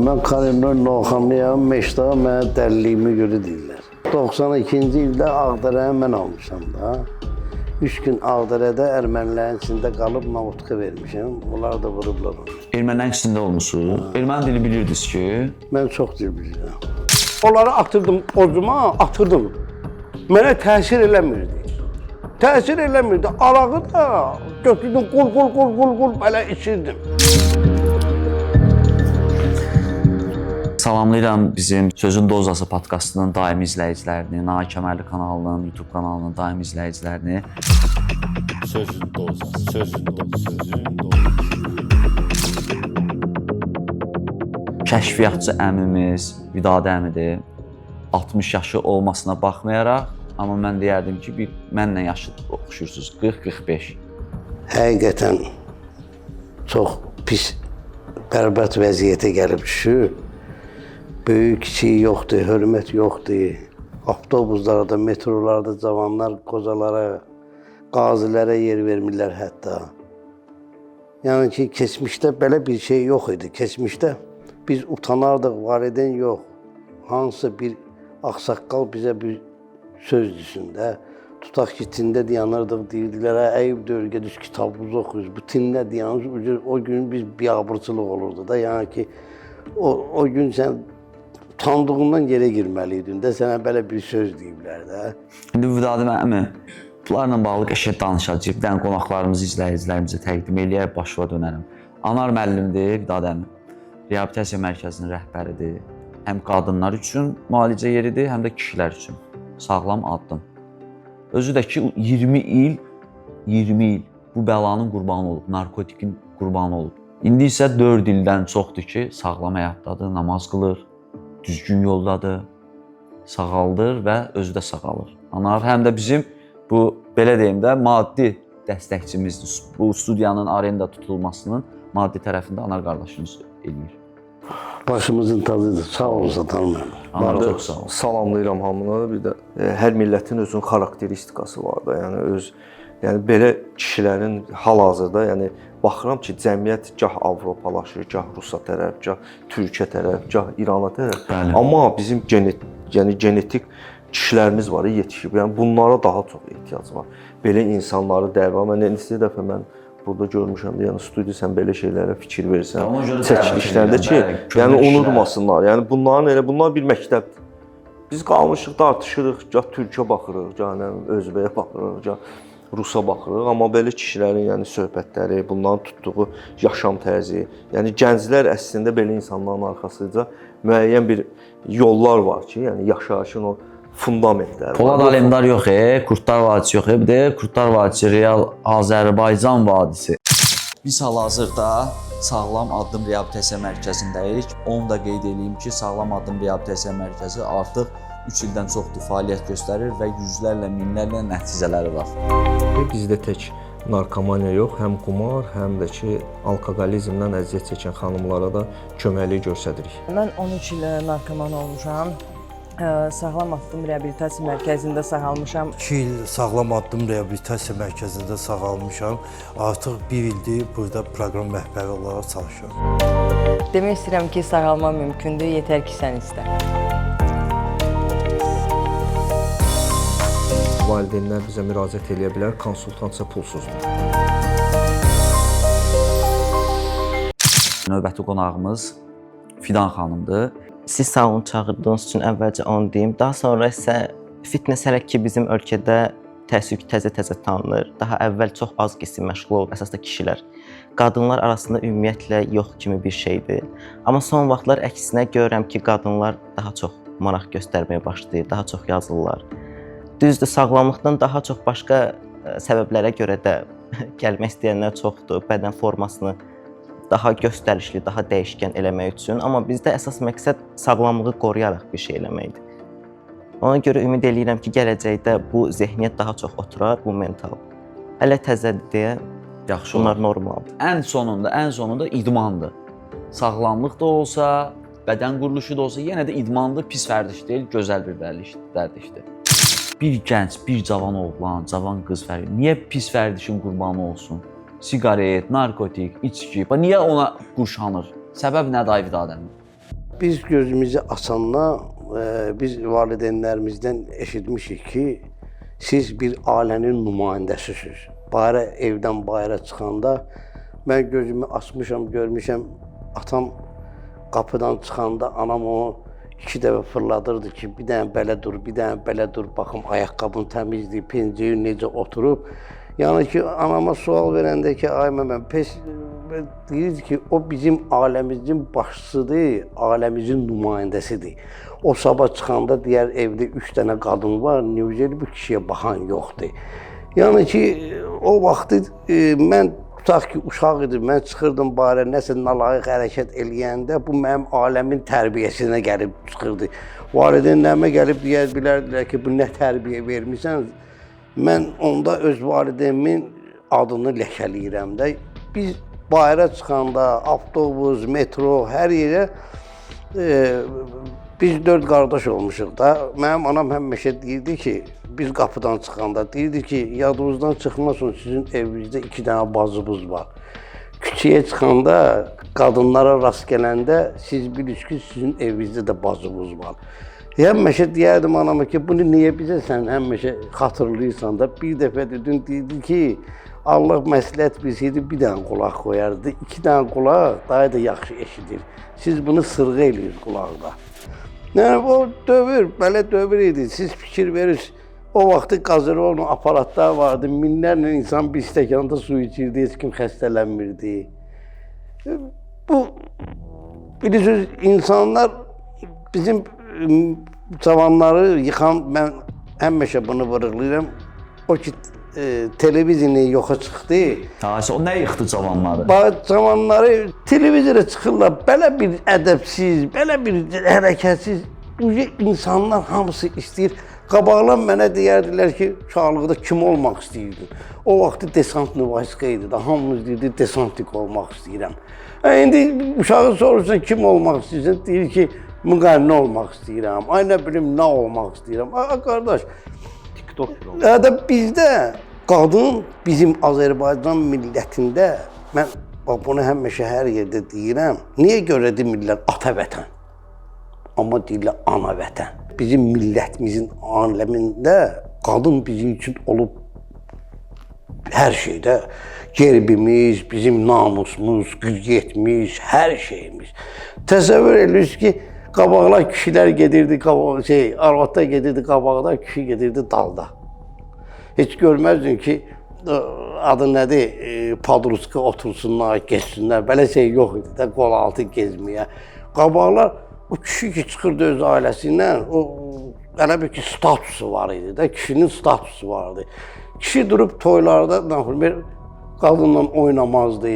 Mən Karimlər Noxamlıyam, Meşdağa mənə dəliliyimi görə deyirlər. 92-ci ildə Ağdərəyə mən almışam da. 3 gün Ağdərədə ermənilərin içində qalıb namutka vermişəm. Onlar da vurublar onu. Ermənilərin içində olmuşsunuz. Erməni dili bilirdiniz ki? Mən çox dil bilirəm. Onları atırdım ocuma, atırdım. Mənə təsir eləmirdi. Təsir eləmirdi. Arağı da götürdüm, qul belə içirdim. Salamlayıram bizim Sözün Dozası podkastının daimi izləyicilərini, Nail Kəmərli kanalının, YouTube kanalının daimi izləyicilərini. Sözün Dozası, Sözün Dozası. Kəşfiyyatçı əmimiz Vidadi əmidir. 60 yaşı olmasına baxmayaraq, amma mən deyərdim ki, mənlə yaşı oxşursunuz, 40-45. Həqiqətən çox pis, bərbət vəziyyətə gəlib düşür. Böyük, kiçik yoxdur, hörmət yoxdur. Avtobuslarda, metrolarda cavanlar qozalara, qazilərə yer vermirlər hətta. Yəni ki, keçmişdə belə bir şey yox idi. Keçmişdə biz utanardıq, var edən yox. Hansısa bir ağsaqqal bizə bir söz desin də. Tutaq ki, tində dayanırdıq, deyirdilər, Əyib dörgə düz kitabımızı oxuyuz. Bu tində dayanırız, o gün biz biabırçılıq olurdu da. Yəni ki, o gün sən utandığından yerə girməliydin də, sənə belə bir söz deyiblər də. İndi Vidadi əmi, bunlarla bağlı qəşəng danışacağıq. Bir dənə qonaqlarımızı, izləyicilərimizə təqdim eləyərək başa dönərəm. Anar müəllimdir, Vidadi əmi. Reabilitasiya mərkəzinin rəhbəridir. Həm qadınlar üçün müalicə yeridir, həm də kişilər üçün. Sağlam addım. Özü də ki, 20 il bu bəlanın qurbanı olub, narkotikin qurbanı olub. İndi isə 4 ildən çoxdur ki, sağlam həyatdadır, namaz qılır, düzgün yoldadır, sağaldır və özü də sağalır. Anar həm də bizim bu, belə deyim də, maddi dəstəkçimizdir. Bu studiyanın arenda tutulmasının maddi tərəfində Anar qardaşımız eləyir. Başımızın tacıdır. Sağ olun, tanımıyorum. Anar çox sağ ol. Salamlayıram hamını. Bir də hər millətin özünün xarakteristikası var da. Yəni belə kişilərin hal-hazırda, yəni baxıram ki, cəmiyyət gah Avropalaşır, gah Rusiya tərəf, gah Türkiyə tərəf, gah İrana tərəf. Bəli. Amma bizim genetik kişilərimiz var, yetişib. Yəni bunlara daha çox ehtiyac var. Belə insanları dəvə. Mən neçə dəfə burada görmüşəm, yəni studiyasən belə şeylərə fikir versən, çəkilişlərdə ki, yəni unutmasınlar. Yəni bunlar bir məktəbdir. Biz qalmışıq, tartışırıq, gah Türkiyə baxırıq, gah Özbəyə baxırıq, gah Rusa baxırıq, amma belə kişilərin yəni söhbətləri, bunların tutduğu yaşam tərzi, yəni gənclər əslində belə insanların arxasınca müəyyən bir yollar var ki, yəni yaşayışın o fundamentləri var. Polad Alemdar yox, Kurtlar Vadisi yox, bir də Kurtlar Vadisi Real Azərbaycan Vadisi. Biz hal-hazırda Sağlam Addım Reabilitasiya Mərkəzindəyik. Onu da qeyd edeyim ki, Sağlam Addım Reabilitasiya Mərkəzi artıq 3 ildən çoxdur fəaliyyət göstərir və yüzlərlə, minlərlə nəticələri var. Bizdə tək narkomaniya yox, həm qumar, həm də ki, alkoqolizmdən əziyyət çəkən xanımlara da köməklik göstəririk. Mən 13 il narkoman olmuşam. Sağlam Addım Reabilitasiya Mərkəzində sağalmışam. 2 il Sağlam Addım Reabilitasiya Mərkəzində sağalmışam. Artıq 1 ildir burada proqram rəhbəri olaraq çalışıram. Demək istəyirəm ki, sağalma mümkündür, yetər ki, sən istə. Valideynlər bizə müraciət edə bilər, konsultasiya pulsuzdur. Növbəti qonağımız Fidan xanımdır. Siz sağ olun çağırdığınız üçün əvvəlcə onu deyim. Daha sonra isə fitness hələ ki bizim ölkədə təəssüf ki təzə-təzə tanınır. Daha əvvəl çox az qism məşğul olub, əsasda kişilər. Qadınlar arasında ümumiyyətlə yox kimi bir şeydir. Amma son vaxtlar əksinə görürəm ki, qadınlar daha çox maraq göstərməyə başlayır, daha çox yazırlar. Düzdür, sağlamlıqdan daha çox başqa səbəblərə görə də gəlmək istəyənlər çoxdur. Bədən formasını daha göstərişli, daha dəyişkən eləmək üçün. Amma bizdə əsas məqsəd sağlamlığı qoruyaraq bir şey eləməkdir. Ona görə ümid eləyirəm ki, gələcəkdə bu zehniyyət daha çox oturar, bu mental. Hələ təzədir deyə bunlar normaldır. Ən sonunda idmandır. Sağlamlıq da olsa, bədən quruluşu da olsa, yenə də idmandır, pis vərdiş deyil, gözəl bir vərdişdir. Bir gənc, bir cavan oğlan, cavan qız fərqi, niyə pis vərdişin qurbanı olsun? Siqaret, narkotik, içki, niyə ona qurşanır? Səbəb nədir Vidadi əmi? biz gözümüzü açandan biz valideynlərimizdən eşitmişik ki, siz bir ailənin nümayəndəsisiniz. Bayra evdən bayra çıxanda mən gözümü açmışam, görmüşəm atam qapıdan çıxanda anam onu 2 dəfə fırladırdı ki, bir dənə belə dur, bir dənə belə dur, baxım ayaqqabın təmizdir, pencəyin necə oturub. Yəni ki, anama sual verəndə ki, ay mən deyirdi ki, o bizim ailəmizin başçısıdır, ailəmizin nümayəndəsidir. O sabah çıxanda deyər evdə 3 dənə qadın var, nevcəli bu kişiyə baxan yoxdur. Yəni ki, o vaxtı mən tutaq ki, uşaq idim, mən çıxırdım bayra, nəsə nalayiq hərəkət eləyəndə bu mənim ailəmin tərbiyəsinə gəlib çıxırdı. Valideynlərimə gəlib bilərdilər ki, bu nə tərbiyə vermirsən? Mən onda öz valideynimin adını ləkələyirəm də. Biz bayra çıxanda, avtobus, metro, hər yerə biz 4 qardaş olmuşuq da. Mənim anam həmişə deyirdi ki, biz qapıdan çıxanda, deyirdi ki, yadınızdan çıxmasın, sizin evinizdə 2 dənə bacımız var. Küçəyə çıxanda, qadınlara rast gələndə siz bilirsiniz ki, sizin evinizdə də bacımız var. Həmişə deyərdim anama ki, bunu niyə bizə sən həmişə xatırlayırsan da, bir dəfə dedim, deyirdi ki, Allah məsləhət bilsəydi bir dənə qulaq qoyardı, 2 dənə qulaq daha da yaxşı eşidir. Siz bunu sırğa eləyirsiniz qulaqda. Yəni, o dövr, belə dövr idi, siz fikir verirsiniz. O vaxtı qazırolun aparatlar vardı, minlərlə insan bir stəkanda su içirdi, heç kim xəstələnmirdi. Bu, bilirsiniz, insanlar bizim cavanları yıxan, mən həmişə bunu vurğulayıram, o ki, televiziyonu yoxa çıxdı. O nə yıxdı cavanları? Cavanları televiziyaya çıxırlar, belə bir ədəbsiz, belə bir hərəkətsiz, insanlar hamısı istəyir. Qabaqlar mənə deyərdilər ki, uşaqlıqda kim olmaq istəyirdin? O vaxtı desantlı vayska idi, hamımız deyirdi, desantlik olmaq istəyirəm. İndi uşağı sorursan kim olmaq istəyirsən, deyir ki, müğənni olmaq istəyirəm, ay nə bilim, nə olmaq istəyirəm. Ay qardaş, bizdə qadın bizim Azərbaycan millətində, mən bunu həmişə hər yerdə deyirəm, niyə görə demirlər ata vətən, amma deyirlər ana vətən. Bizim millətimizin aləmində qadın bizim üçün olub hər şeydə, gerbimiz, bizim namusumuz, qüdrətimiz, hər şeyimiz. Təsəvvür edirsiniz ki, qabaqlar kişilər gedirdi, arvadlar gedirdi qabaqda, kişi gedirdi dalda. Heç görməzdin ki, adı nədir, padruska otursunlar, geçsinlər, belə şey yox idi də, qol altı gezməyə. Qabaqlar, o kişi ki çıxırdı öz ailəsindən, o elə bir ki, statusu var idi də, kişinin statusu vardı. Kişi durub toylarda, qadınla oynamazdı.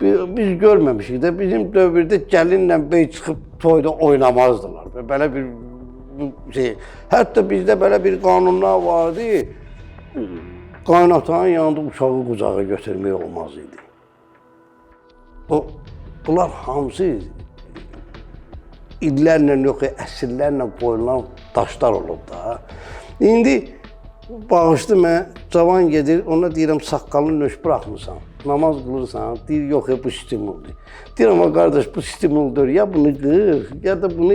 Biz görməmişik də, bizim dövrdə gəlinlə bey çıxıb toyda oynamazdılar. Belə bir şey, hətta bizdə belə bir qanunlar vardı, qaynatanın yanında uşağı qucağa götürmək olmaz idi. Bunlar hamısı illərlə yox, əsrlərlə qoyulan daşlar olub da. İndi bağışlı mən, cavan gedir, ona deyirəm, saqqalını nöş buraxmısan, namaz qılırsan, deyir, yox, bu stimuldur. Deyirəm, qardaş, bu stimuldur, ya bunu qır, ya da bunu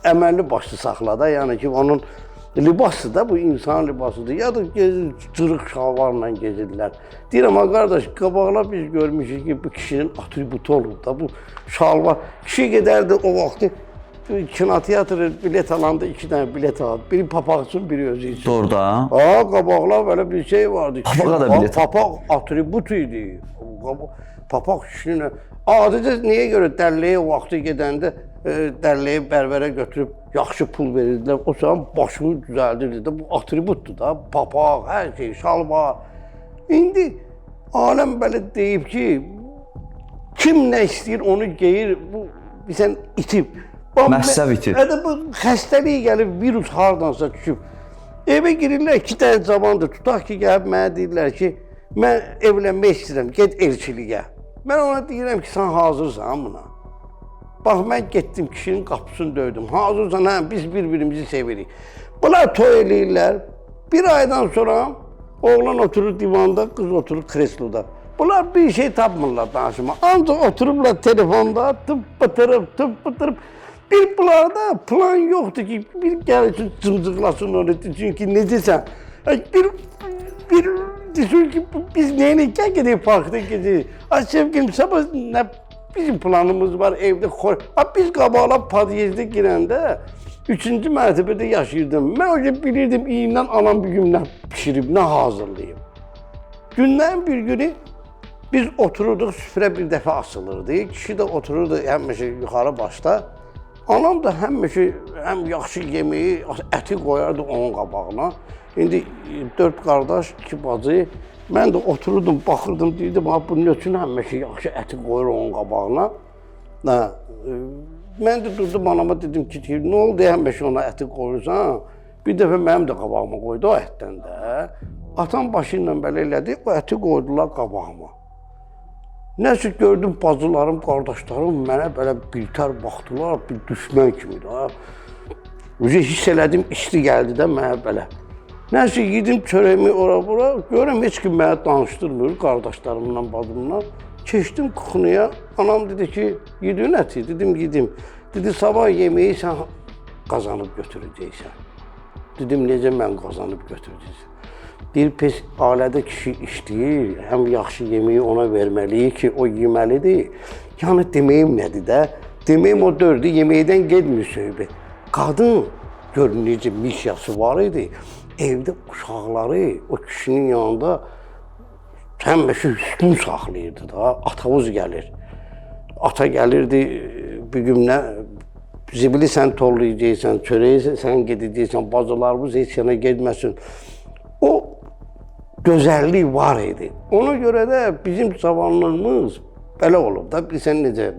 əməlli başlı saxla da, yəni ki, onun libası da, bu insan libasıdır, ya da cırıq şalvarla gezirlər. Deyirəm, qardaş, qabaqlar biz görmüşük ki, bu kişinin atributu olub da, bu şalvar. Kişi gedərdi o vaxtı, kinoteatrı bilet alanda 2 dənə bilet aldı. Biri papaq üçün, biri özü üçün. Doğrudan. Qabaqlar belə bir şey vardı. Papağa da bilet. Papaq atributu idi. Papaq kişinin... Adicə niyə görə dəlliyə vaxtı gedəndə dəlliyə bərvərə götürüb yaxşı pul verirdilər. O zaman başını düzəldirdi də. Bu atributdur da. Papaq, hər şey, şalvar. İndi aləm belə deyib ki, kim nə istəyir onu geyir. Bu sən itib. Məhsəv itib. Bu xəstəlik gəlib, virus hardansa düşüb. Evə girirlər, 2 dənə cavandır. Tutaq ki, gəlib mənə deyirlər ki, mən evlənmək istəyirəm, get elçiliyə. Mən ona deyirəm ki, sən hazırsan buna. Bax, mən getdim, kişinin qapısını döydüm. Hazırsan, hə, biz bir-birimizi sevirik. Bunlar toy eləyirlər. Bir aydan sonra oğlan oturur divanda, qız oturur kresloda. Bunlar bir şey tapmırlar danışma. Ancaq oturublar telefonda tıp. Bir bunlarda plan yoxdur ki, bir gəlsin cımcıqlasın onu. Çünki necəsən, bir düşün ki, biz neyine gedək parkda gedək. Ay sevgilim, sabah nə bizim planımız var evdə. Biz qabaqla podiyezdə girəndə 3-cü mərtəbədə yaşayırdım. Mən öyle bilirdim, iyindən anam bir gün nə pişirib, nə hazırlayıb. Günlərin bir günü biz otururduq, süfrə bir dəfə asılırdı. Kişi də otururdu həmişə yuxarı başda. Anam da həmişə həm yaxşı yemeği, əti qoyardı onun qabağına. İndi 4 qardaş, 2 bacı. Mən də otururdum, baxırdım, deyirdim, bu nə üçün həmişə yaxşı əti qoyur onun qabağına. Mən də durdum anama dedim ki, nə oldu həmişə ona əti qoyursan? Bir dəfə mənim də qabağıma qoydu o ətdən də. Atam başı ilə belə elədi, o əti qoydular qabağıma. Nəsə gördüm, bacılarım, qardaşlarım mənə belə birtər baxdılar, bir düşmən kimi də. Hiss elədim, isti gəldi də mənə belə. Nəsə yedim çörəyimi ora-bura, görürəm heç kim mənə danışdırmır, qardaşlarımla, bacımla. Keçdim kuxunuya, anam dedi ki, yedin əti, dedim yedim. Dedi, sabah yemeği sən qazanıb götürəcəksən. Dedim, necə mən qazanıb götürəcəksən? Deyir, pes ailədə kişi işləyir, həm yaxşı yemeği ona verməliyik ki, o yeməlidir. Yəni deməyim nədir də? Deməyim o dördü, yeməkdən gedmir söhbət. Qadın, gör necə misyası var idi. Evdə uşaqları o kişinin yanında həmişə üstün saxlayırdı da. Atavuz gəlir. Ata gəlirdi bir gün nə? Zibili sən tollayacaqsan, çörəyi sən gedəcəksən, bacılarımız heç yana getməsin. O gözəllik var idi. Ona görə də bizim cavanlığımız belə olub da, bilsən necə?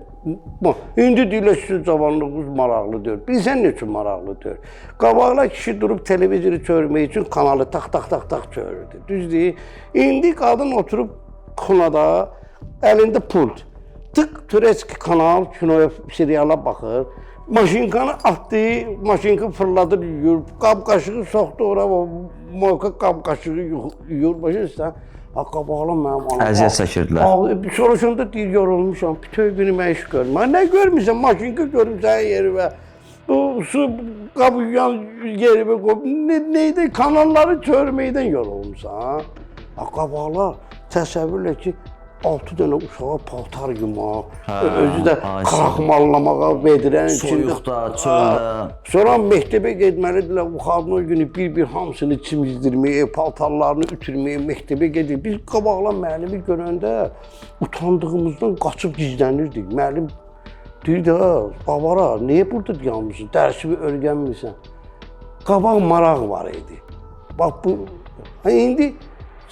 İndi deyirlər sizin cavanlığınız maraqlıdır. Bilsən nə üçün maraqlıdır? Qabaqlar kişi durub televizoru çörmək üçün kanalı tak çörürdü. Düzdür? İndi qadın oturub xunada, əlində pult. Tık Tureski kanal, kinoya, seriala baxır. Maşinkanı atdı, maşinka fırladır, yuyur. Qab qaşığı soxdu ora, moyka qab qaşığı yuyur. Başırsan, qabağla mənim anam. Əziyyət çəkirdilər. Soruşanda deyir, yorulmuşam, bütün günü mən iş görməm. Nə görmürsən, maşinka görmüsən yeri və su qab yuyan yeri və neydi, kanalları çörməkdən yorulmuşsan. Qabağla təsəvvürlə ki, 6 dənə uşağa paltar yumaq, özü də kraxmallamağa vedirən soyuqda, çöldə. Sonra məktəbə getməlidirlər, bu xadın günü bir hamısını çimizdirməyə, paltarlarını ütürməyə məktəbə gedir. Biz qabaqla müəllimi görəndə utandığımızdan qaçıb gizlənirdik. Müəllim deyir də, babara, niyə burada dayanmışsın, dərsimi öyrənmirsən? Qabaq maraq var idi. Bax bu, indi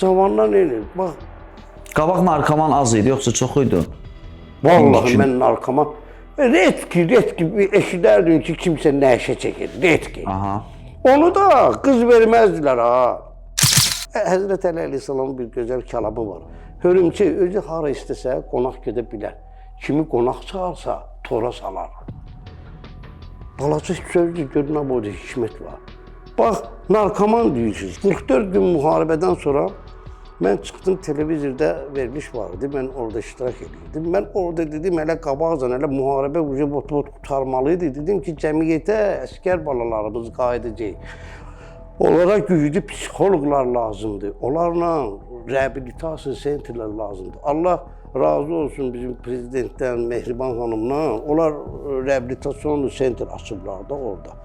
cavanlar nə edir? Bax, Qabaq narkoman az idi, yoxsa çox idi? Vallahi mən narkoman, retki eşidərdim ki, kimsə nəşə çəkir, retki. Onu da qız verməzdilər ha. Həzrət Əli Əleyhisselamın bir gözəl kəlamı var. Hörümçək özü hara istəsə qonaq gedə bilər. Kimi qonaq çağırsa tora salar. Balaca sözdür, görünə boyda hikmət var. Bax, narkoman deyirsiniz. 44 gün müharibədən sonra mən çıxdım, televizorda veriliş vardı, mən orada iştirak edirdim. Mən orada dedim, hələ qabaqcan, hələ müharibə qutarmalıydı. Dedim ki, cəmiyyətə əskər balalarımız qayıdacaq. Onlara güclü psixoloqlar lazımdır. Onlarla reabilitasiya sentrlər lazımdır. Allah razı olsun bizim prezidentdən, Mehriban xanımdan. Onlar reabilitasyon sentr açıblar da orada.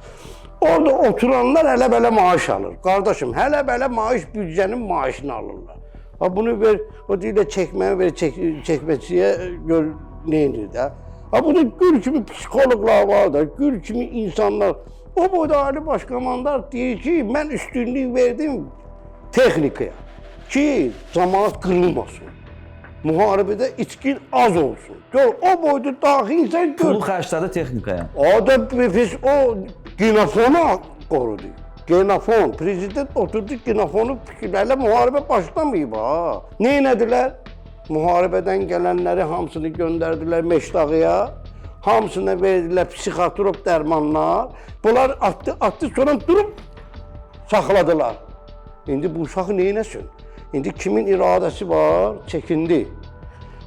Orada oturanlar hələ belə maaş alır. Qardaşım, hələ belə maaş büdcənin maaşını alırlar. Bunu ver, o deyirlər çəkməyə ver, çəkməçiyə gör neyindir də. Bu da gül kimi psixoloqlar var da, gül kimi insanlar. O boyda Ali Başkomandan deyir ki, mən üstünlük verdim texnikaya ki, cəmaət qırılmasın. Müharibədə içkin az olsun. Gör, o boyda daxil insan gör. Pulu xərclədi texnikaya. O da biz o genofonu qorudu. Genofon, prezident oturdu genofonu fikirlərlə müharibə başlamayıb ha. Neynədilər? Müharibədən gələnləri hamısını göndərdilər Meşdağıya. Hamısına verdilər psixotrop dərmanlar. Bunlar atdı, sonra durub saxladılar. İndi bu uşağı neynəsin? İndi kimin iradəsi var, çəkindi.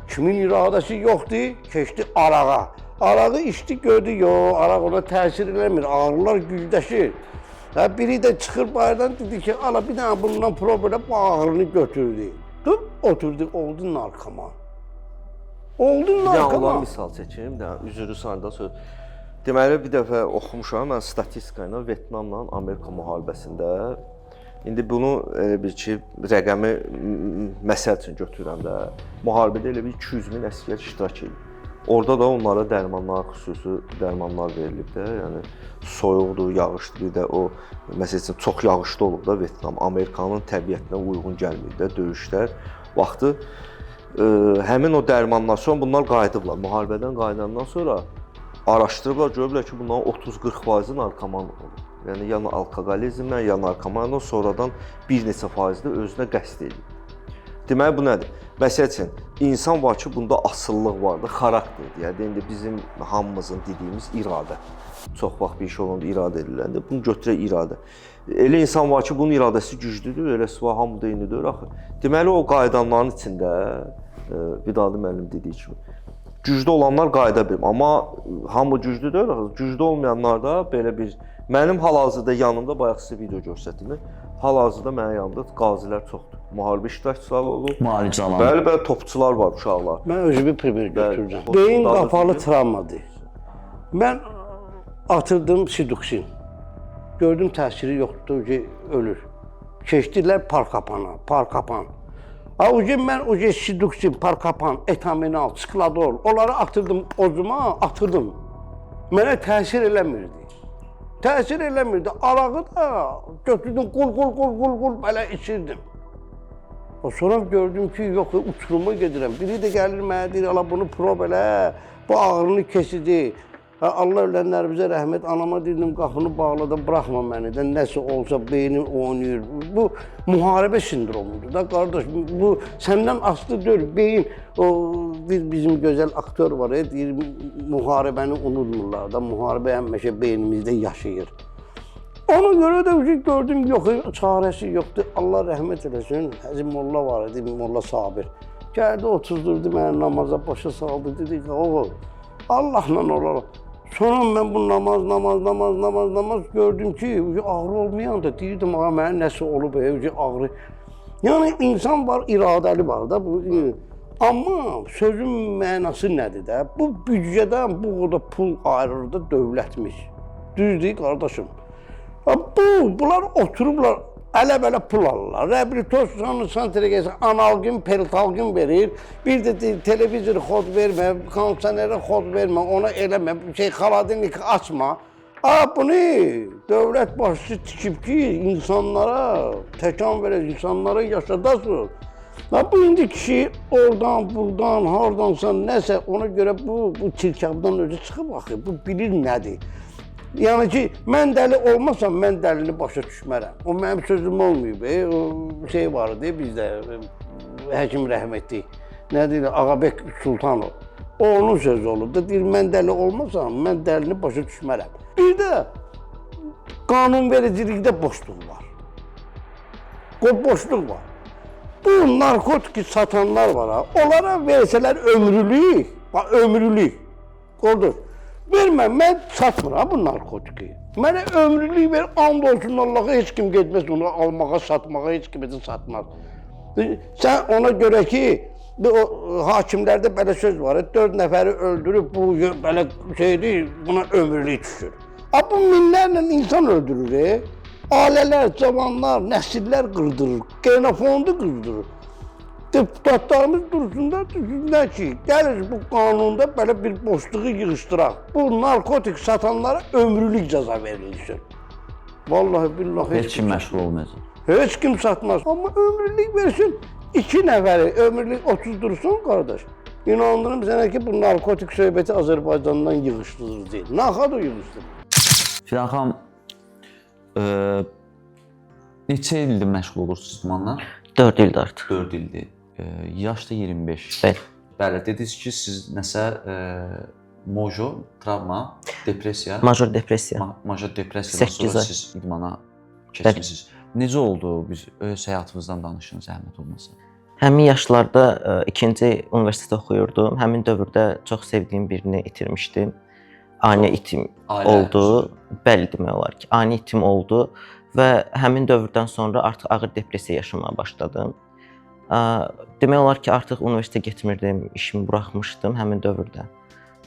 Kimin iradəsi yoxdur, keçdi arağa. Arağı içdi, gördü, yox, araq ona təsir eləmir, ağrılar gücləşir. Biri də çıxır bayırdan dedi ki, ala bir dənə bundan problem bu ağrını götürdü. Dur, oturdu, oldu narkoman. Oldu Bir dənə narkoman. olan misal çəkim, üzrü sanda söz. Deməli, bir dəfə oxumuşam, mən statistika ilə Vyetnamla Amerika müharibəsində. İndi bunu elə bir ki, rəqəmi məsəl üçün götürürəm də, müharibədə elə bir 200 min əsgər iştirak edir. Orada da onlara dərmanlar, xüsusi dərmanlar verilib də, yəni soyuqdur, yağışdır, bir də o məsəl üçün çox yağışlı olub da Vyetnam, Amerikanın təbiətinə uyğun gəlmir də döyüşlər vaxtı. Həmin o dərmanlar sonra bunlar qayıdıblar. Müharibədən qayıdandan sonra araşdırıblar, görüblər ki, bunların 30-40% narkoman olur. Yəni ya alkoqolizmlə, ya narkomanla sonradan bir neçə faiz də özünə qəsd edir. Deməli bu nədir? Məsəl üçün insan var ki, bunda asıllıq vardır, xarakterdir. Yəni indi bizim hamımızın dediyimiz iradə. Çox vaxt bir şey olanda iradə ediləndə bunu götürək iradə. Elə insan var ki, bunun iradəsi güclüdür, eləsi var, hamı da eynidir axı. Deməli o qaydanların içində Vidadi müəllim dediyi kimi güclü olanlar qayıda bilir. Amma hamı güclü deyil, güclü olmayanlar da belə bir mənim hal-hazırda yanımda bayaq sizə video göstərdim. Hal-hazırda mənim yanımda qazilər çoxdur. Müharibə iştirakçıları olur. Müalicələr. Bəli, topçular var, uşaqlar. Mən özümü primer götürürəm. Bəli, Beyin daha qapalı düzgün. travmadır. Mən atırdım siduksin. Gördüm təsiri yoxdur ki, ölür. Keçdilər parkapan. O gün mən o siduksin, parkapan, etaminal, skladol, onları atırdım ozuma, atırdım. Mənə təsir eləmirdi. Təsir eləmirdi. Arağı da götürdüm, qul belə içirdim. Sonra gördüm ki, yox, uçuruma gedirəm. Biri də gəlir mənə deyir, ala bunu prob elə, bu ağrını kesici. Allah ölənlərimizə rəhmət, anama dedim, qapını bağladım, buraxma məni də, nəsə olsa beynim oynayır. Bu müharibə sindromudur da, qardaş. Bu səndən aslı deyil, beyin, bizim gözəl aktör var, deyir, müharibəni unutmurlar da, müharibə həmişə beynimizdə yaşayır. Ona görə də gördüm, yox, çarəsi yoxdur, Allah rəhmət eləsin. Həzim Molla var idi, Molla Sabir. Gəldi, oturdurdu mənə namaza başa saldı, dedi ki, oğul, Allahla olaraq. Sonra mən bu namaz gördüm ki, ağrı olmayanda deyirdim, ağa mənə nəsə olub, ağrı. Yəni, insan var, iradəli var da. Amma sözün mənası nədir də? Bu büdcədən bu qədər pul ayırır da dövlətmiş. Düzdür, qardaşım. Bunlar oturublar, ələ-bələ pul alırlar. Reabilitasyon santrə gəlsə, analgin, peritalgin verir. Bir də televizor xod vermə, kondisionerə xod vermə, ona eləmə, xaladinlik açma. Bunu dövlət başçısı tikib ki, insanlara, təkan verək, insanlara yaşadasın. Bu indi kişi oradan, buradan, hardansa nəsə, ona görə bu çirkabdan özü çıxıb axı, bu bilir nədir. Yəni ki, mən dəli olmasam, mən dəlini başa düşmərəm. O mənim sözüm olmayıb. O şey var idi bizdə, həkim rəhmətli. Nə deyir, Ağabək Sultanov. O onun sözü olub da, deyir, mən dəli olmasam, mən dəlini başa düşmərəm. Bir də qanunvericilikdə boşluq var. Boşluq var. Bu narkotik satanlar var ha, onlara versələr ömrülük, qordur. Vermə, mən satmıram bu narkotiki. Mənə ömrülük ver, and olsun Allah'a heç kim getməz onu almağa, satmağa, heç kim satmaz. Sən ona görə ki, hakimlərdə belə söz var, 4 nəfəri öldürüb, bu belə şeydir, buna ömrülük düşür. Bu minlərlə insan öldürür, ailələr, cavanlar, nəsillər qırdırır, genofondu qırdırır. Deputatlarımız dursunlar, düşünlər ki, gəlir bu qanunda belə bir boşluğu yığışdıraq. Bu narkotik satanlara ömrülük cəza verilsin. Vallahi billahi Heç kim məşğul olmayacaq. Heç kim satmaz. Amma ömrülük versin, 2 nəfəri ömrülük 30 dursun qardaş. İnandırım sənə ki, bu narkotik söhbəti Azərbaycandan yığışdırır deyil. Naxadır yığışdırır. Fidan xanım, neçə ildir məşğul olursunuz idmanla? 4 ildir artıq. 4 ildir. Yaş da 25. Bəli. Bəli, dediniz ki, siz nəsə mojo, travma, depressiya, Major depressiya. major depressiyadan 8 sonra ay. siz idmana keçmisiniz. Necə oldu? Biz öz həyatınızdan danışın, zəhmət olmasa. Həmin yaşlarda ikinci universitetdə oxuyurdum. Həmin dövrdə çox sevdiyim birini itirmişdim. Ani itim oldu. Bəli, demək olar ki, ani itim oldu və həmin dövrdən sonra artıq ağır depressiya yaşamağa başladım. Demək olar ki, artıq universitetə getmirdim, işimi buraxmışdım həmin dövrdə.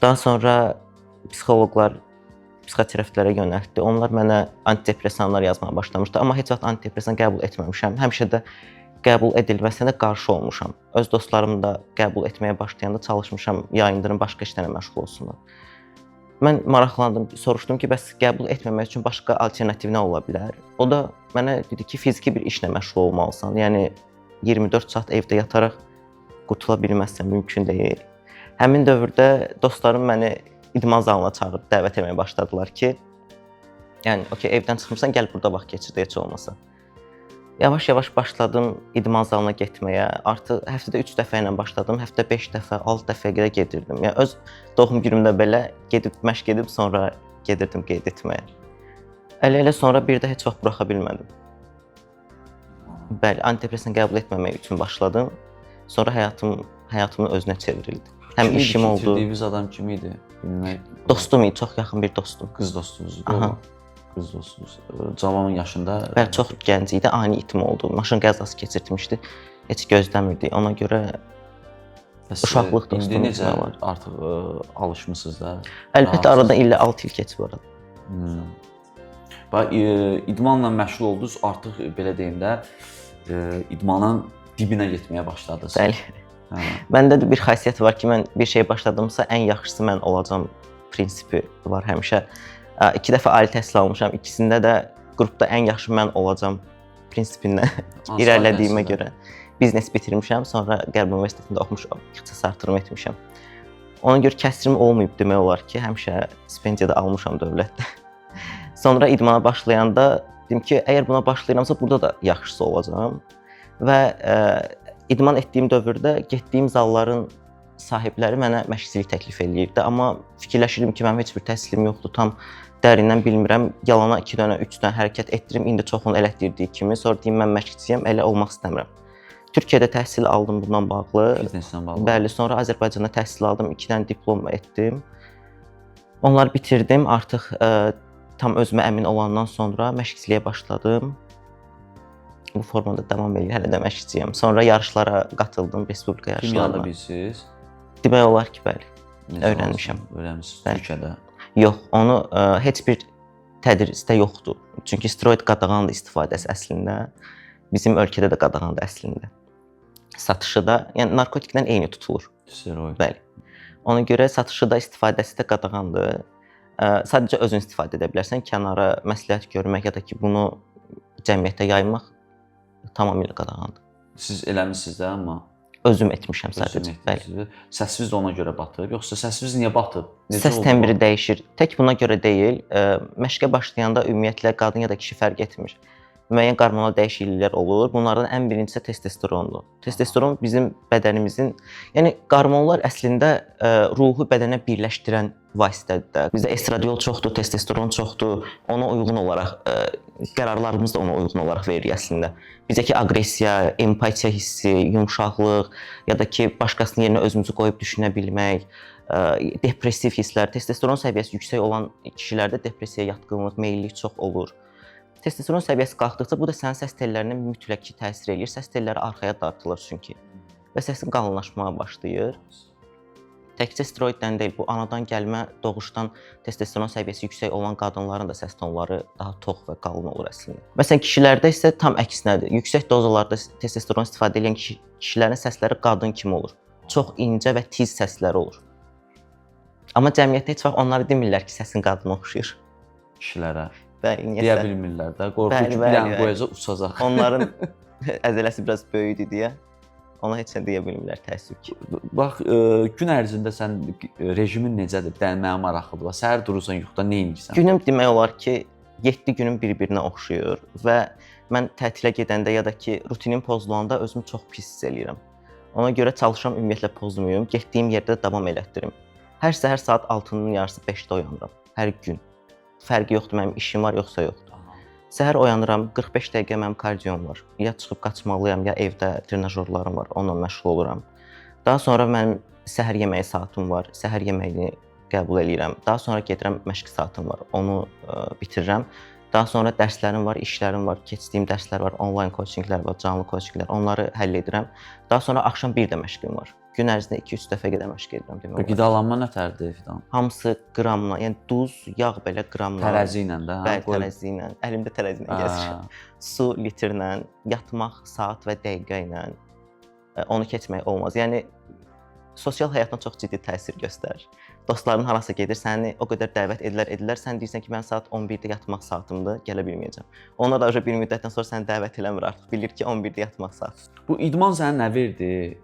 Daha sonra psixoloqlar psixoterapevtlərə yönəltdi. Onlar mənə antidepressanlar yazmağa başlamışdı, amma heç vaxt antidepressan qəbul etməmişəm. Həmişə də qəbul edilməsinə də qarşı olmuşam. Öz dostlarım da qəbul etməyə başlayanda çalışmışam, yayındırım, başqa işlərlə məşğul olsunlar. Mən maraqlandım, soruşdum ki, bəs qəbul etməmək üçün başqa alternativ nə ola bilər? O da mənə dedi ki, fiziki bir işlə məşğul olmalısan. Yəni 24 saat evdə yataraq qurtula bilməzsən, mümkün deyil. Həmin dövrdə dostlarım məni idman zalına çağırıb dəvət etməyə başladılar ki, yəni okey, evdən çıxmırsan, gəl burada vaxt keçir də heç olmasa. Yavaş-yavaş başladım idman zalına getməyə. Artıq həftədə 3 dəfə ilə başladım. Həftədə 5 dəfə, 6 dəfəyə qədər gedirdim. Yəni öz doğum günümdə belə gedib məşq edib sonra gedirdim qeyd etməyə. Elə sonra bir də heç vaxt buraxa bilmədim. Bəli, antidepressan qəbul etməmək üçün başladım. Sonra həyatımın özünə çevrildi. Həm işim oldu. İtirdiyiniz adam kim idi? Bilmək. Dostum idi, çox yaxın bir dostum. Qız dostunuz. Aha. Qız dostunuz. Cavanın yaşında. Bəli, çox gənc idi, ani itim oldu. Maşın qəzası keçirtmişdi. Heç gözləmirdik. Ona görə uşaqlıq dostum. İndi necə artıq alışmısınız da? Əlbəttə aradan illə 6 il keçib arada. Bax, idmanla məşğul oldunuz, artıq belə deyim də, idmanın dibinə getməyə başladınız. Bəli. Məndə də bir xasiyyət var ki, mən bir şey başladımsa ən yaxşısı mən olacam prinsipi var həmişə. 2 dəfə ali təhsil almışam. İkisində də qrupda ən yaxşı mən olacam prinsipindən irəlilədiyimə görə biznes bitirmişəm. Sonra Qərb Universitetində oxumuşam, ixtisas artırım etmişəm. Ona görə kəsrim olmayıb demək olar ki, həmişə stipendiya da almışam dövlətdən. Sonra idmana başlayanda dedim ki, əgər buna başlayıramsa burada da yaxşısı olacağam. Və idman etdiyim dövrdə getdiyim zalların sahibləri mənə məşqçilik təklif eləyirdi. Amma fikirləşirdim ki, mənim heç bir təhsilim yoxdur, tam dərindən bilmirəm. Yalana 2 dənə, 3 dənə hərəkət etdirim, indi çoxunu elətdirdiyi kimi. Sonra deyim, mən məşqçiyəm, elə olmaq istəmirəm. Türkiyədə təhsil aldım bundan bağlı. Fitnesslə bağlı. Bəli, sonra Azərbaycanda təhsil aldım, 2 dənə diplom etdim. Onları bitirdim, artıq tam özümə əmin olandan sonra məşqçiliyə başladım. Bu formada davam edir, hələ də məşqçiyəm. Sonra yarışlara qatıldım, respublika yarışlarına. Kimyada bilsiniz? Demək olar ki, bəli. Öyrənmişəm. Öyrənmisiniz Bəli. Türkiyədə? Yox, onu heç bir tədrisdə yoxdur. Çünki steroid qadağandır istifadəsi əslində. Bizim ölkədə də qadağandır əslində. Satışı da, yəni narkotiklə eyni tutulur. Steroid. Bəli. Ona görə satışı da, istifadəsi də qadağandır. Sadəcə özün istifadə edə bilərsən. Kənara məsləhət görmək ya da ki, bunu cəmiyyətə yaymaq tamamilə qadağandır. Siz eləmisiniz də, amma Özüm etmişəm sadəcə. Bəli. Səsiniz də ona görə batıb, yoxsa səsiniz niyə batıb? Səs təmbiri dəyişir. Tək buna görə deyil, məşqə başlayanda ümumiyyətlə qadın ya da kişi fərq etmir. Müəyyən hormonal dəyişikliklər olur. Bunlardan ən birincisi testosterondur. Testosteron bizim bədənimizin, yəni hormonlar əslində ruhu bədənə birləşdirən vasitədir. Bizdə estradiol çoxdur, testosteron çoxdur. Ona uyğun olaraq qərarlarımız da ona uyğun olaraq veririk əslində. Bizdəki aqressiya, empatiya hissi, yumşaqlıq ya da ki, başqasının yerinə özümüzü qoyub düşünə bilmək, depressiv hisslər, testosteron səviyyəsi yüksək olan kişilərdə depressiyaya yatqınlıq, meyillik çox olur. Testosteron səviyyəsi qalxdıqca bu da sənin səs tellərinə mütləq təsir eləyir. Səs telləri arxaya dartılır çünki və səsin qalınlaşmağa başlayır. Təkcə steroiddən deyil, bu anadan gəlmə, doğuşdan testosteron səviyyəsi yüksək olan qadınların da səs tonları daha tox və qalın olur əslində. Məsələn, kişilərdə isə tam əksinədir. Yüksək dozalarda testosteron istifadə edən kişilərin səsləri qadın kimi olur. Çox incə və tiz səsləri olur. Amma cəmiyyətdə heç vaxt onları demirlər ki, səsin qadına oxşayır. Kişilərə Bəli, deyə bilmirlər də. Qorxur ki, bir dənə qoyacaq, uçacaq. Onların əzələsi biraz böyükdür deyə ona heç nə deyə bilmirlər, təəssüf ki. Bax, gün ərzində sən rejimin necədir? Mənə maraqlıdır. Səhər durursan, yuxuda nə edirsən? Günüm demək olar ki, 7 günüm bir-birinə oxşayır və mən tətilə gedəndə ya da ki, rutinim pozulanda özümü çox pis hiss eləyirəm. Ona görə çalışıram ümumiyyətlə pozmayım, getdiyim yerdə də davam elətdirim. Hər səhər saat 6-nın yarısı 5-də oyanıram, hər gün. Fərqi yoxdur, mənim işim var, yoxsa yoxdur. Səhər oyanıram, 45 dəqiqə mənim kardiom var. Ya çıxıb qaçmalıyam, ya evdə trenajyorlarım var, onunla məşğul oluram. Daha sonra mənim səhər yeməyi saatım var. Səhər yeməyini qəbul eləyirəm. Daha sonra gedirəm məşq saatım var. Onu bitirirəm. Daha sonra dərslərim var, işlərim var, keçdiyim dərslər var, onlayn koçinqlər var, canlı koçinqlər. Onları həll edirəm. Daha sonra axşam bir də məşqim var. Gün ərzində 2-3 dəfə qədər məşq edirəm demək Bu olar. qidalanma nətərdir Fidan? Hamısı qramla, yəni duz, yağ belə qramla. Tərəzi ilə də, hə? Bəli, tərəzi ilə. Əlimdə tərəzi ilə gəzirəm. Su litrlə, yatmaq saat və dəqiqə ilə onu keçmək olmaz. Yəni sosial həyatına çox ciddi təsir göstərir. Dostların harasa gedir, səni o qədər dəvət edilər, sən deyirsən ki, mən saat 11-də yatmaq saatımdır, gələ bilməyəcəm. Onlar da bir müddətdən sonra səni dəvət eləmir artıq. Bilir ki, 11-də yatmaq saatı. Bu idman sənə nə verdi?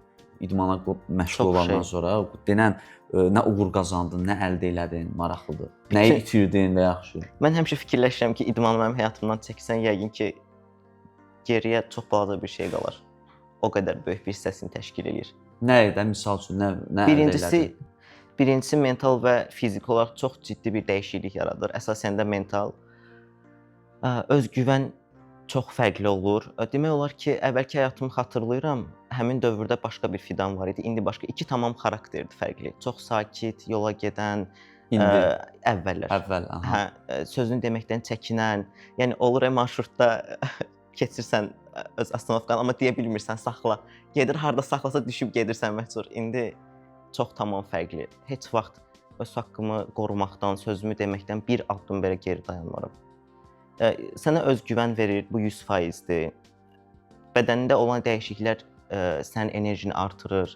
İdmana məşğul olandan sonra denən nə uğur qazandın, nə əldə elədin, maraqlıdır. Nəyi itirdin və yaxşı? Mən həmişə fikirləşirəm ki, idmanı mənim həyatımdan çəksən, yəqin ki, geriyə çox balaca bir şey qalar. O qədər böyük bir hissəsini təşkil edir. Nə edən, misal üçün, nə əldə elədin? Birincisi mental və fiziki olaraq çox ciddi bir dəyişiklik yaradır. Əsasən də mental. Özgüvən çox fərqli olur. Demək olar ki, əvvəlki həyatımı xatırlayıram. Həmin dövrdə başqa bir Fidan var idi. İndi başqa iki tamam xarakterdir fərqli. Çox sakit, yola gedən, əvvəllər. Əvvəl, aha. Hə, sözünü deməkdən çəkinən. Yəni olur marşrutda keçirsən öz astanovkanı, amma deyə bilmirsən saxla. Gedir harda saxlasa düşüb gedirsən məhcur. İndi çox tamam fərqli. Heç vaxt öz haqqımı qorumaqdan, sözümü deməkdən bir addım belə geri dayanmaram. Sənə özgüvən verir, bu 100%-dir. Bədənində olan dəyişikliklər sənin enerjini artırır.